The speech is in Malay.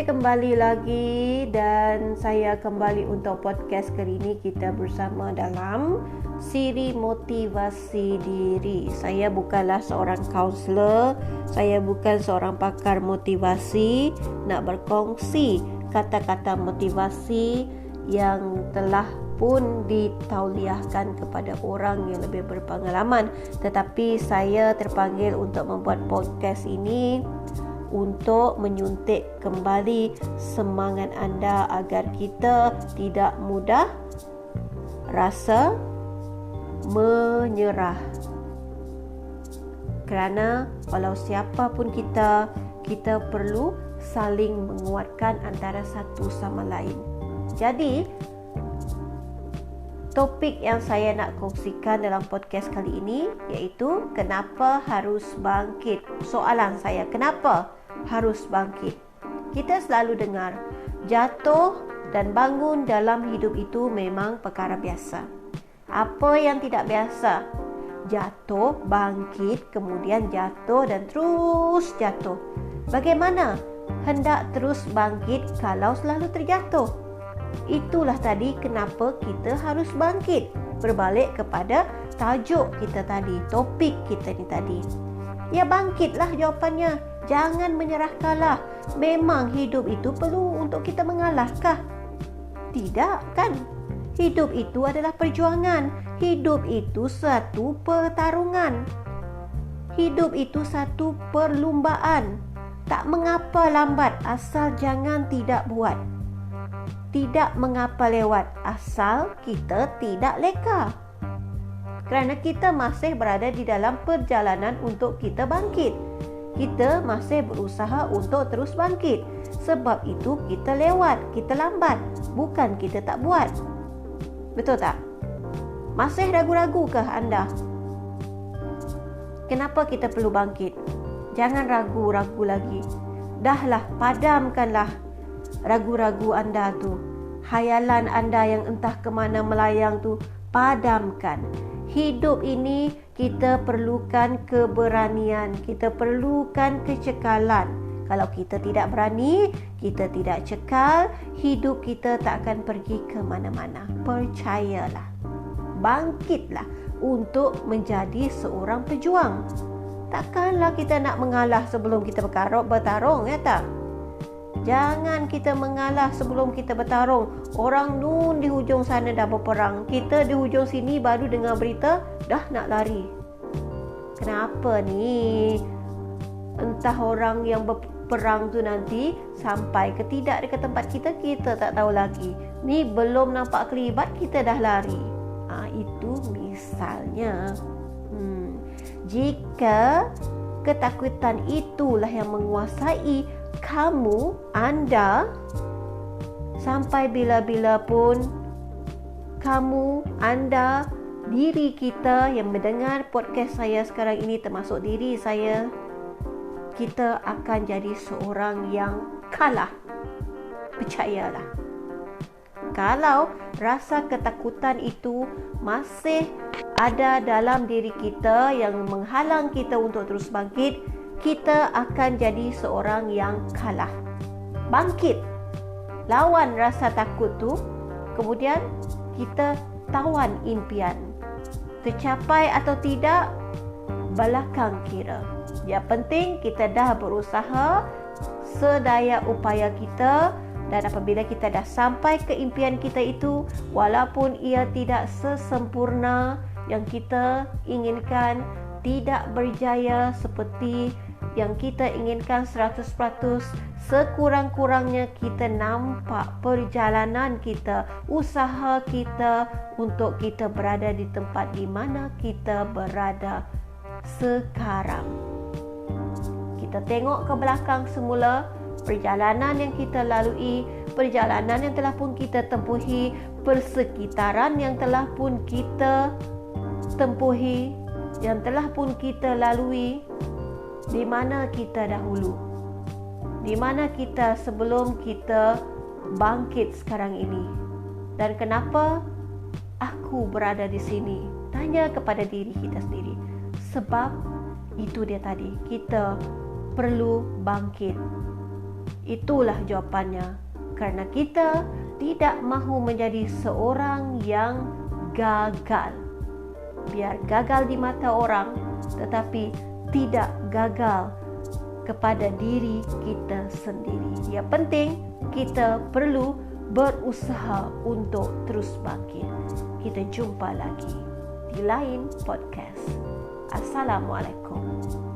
kembali lagi dan saya kembali untuk podcast kali ini. Kita bersama dalam siri motivasi diri. Saya bukanlah seorang kaunselor, saya bukan seorang pakar motivasi, nak berkongsi kata-kata motivasi yang telah pun ditauliahkan kepada orang yang lebih berpengalaman. Tetapi saya terpanggil untuk membuat podcast ini untuk menyuntik kembali semangat anda agar kita tidak mudah rasa menyerah. Kerana walau siapa pun kita perlu saling menguatkan antara satu sama lain. Jadi, topik yang saya nak kongsikan dalam podcast kali ini iaitu kenapa harus bangkit. Soalan saya, kenapa harus bangkit? Kita selalu dengar jatuh dan bangun dalam hidup itu memang perkara biasa. Apa yang tidak biasa? Jatuh, bangkit, kemudian jatuh dan terus jatuh. Bagaimana hendak terus bangkit kalau selalu terjatuh? Itulah tadi kenapa kita harus bangkit. Berbalik kepada tajuk kita tadi, topik kita ni tadi. Ya, bangkitlah jawapannya. Jangan menyerah kalah. Memang hidup itu perlu untuk kita mengalahkah? Tidak kan? Hidup itu adalah perjuangan. Hidup itu satu pertarungan. Hidup itu satu perlumbaan. Tak mengapa lambat asal jangan tidak buat. Tidak mengapa lewat asal kita tidak leka. Kerana kita masih berada di dalam perjalanan untuk kita bangkit. Kita masih berusaha untuk terus bangkit. Sebab itu kita lewat, kita lambat. Bukan kita tak buat. Betul tak? Masih ragu-ragukah anda? Kenapa kita perlu bangkit? Jangan ragu-ragu lagi. Dahlah, padamkanlah ragu-ragu anda tu. Hayalan anda yang entah ke mana melayang tu, padamkan. Hidup ini kita perlukan keberanian, kita perlukan kecekalan. Kalau kita tidak berani, kita tidak cekal, hidup kita tak akan pergi ke mana-mana. Percayalah. Bangkitlah untuk menjadi seorang pejuang. Takkanlah kita nak mengalah sebelum kita bertarung, ya tak? Jangan kita mengalah sebelum kita bertarung. Orang nun di hujung sana dah berperang. Kita di hujung sini baru dengar berita, dah nak lari. Kenapa ni? Entah orang yang berperang tu nanti sampai ke tidak dekat tempat kita, kita tak tahu lagi. Ni belum nampak kelibat, kita dah lari. Itu misalnya. Jika ketakutan itulah yang menguasai kamu, anda, sampai bila-bila pun kamu, anda, diri kita yang mendengar podcast saya sekarang ini, termasuk diri saya, kita akan jadi seorang yang kalah. Percayalah. Kalau rasa ketakutan itu masih ada dalam diri kita yang menghalang kita untuk terus bangkit, kita akan jadi seorang yang kalah. Bangkit. Lawan rasa takut tu. Kemudian kita tawan impian. Tercapai atau tidak, belakang kira. Yang penting kita dah berusaha sedaya upaya kita. Dan apabila kita dah sampai ke impian kita itu, walaupun ia tidak sesempurna yang kita inginkan, tidak berjaya seperti yang kita inginkan 100%, sekurang-kurangnya kita nampak perjalanan kita, usaha kita untuk kita berada di tempat di mana kita berada sekarang. Kita tengok ke belakang semula, perjalanan yang kita lalui, perjalanan yang telah pun kita tempuhi, persekitaran yang telah pun kita tempuhi, yang telah pun kita lalui. Di mana kita dahulu? Di mana kita sebelum kita bangkit sekarang ini? Dan kenapa aku berada di sini? Tanya kepada diri kita sendiri. Sebab itu dia tadi, kita perlu bangkit. Itulah jawapannya. Karena kita tidak mahu menjadi seorang yang gagal. Biar gagal di mata orang, tetapi tidak gagal kepada diri kita sendiri. Yang penting kita perlu berusaha untuk terus bangkit. Kita jumpa lagi di lain podcast. Assalamualaikum.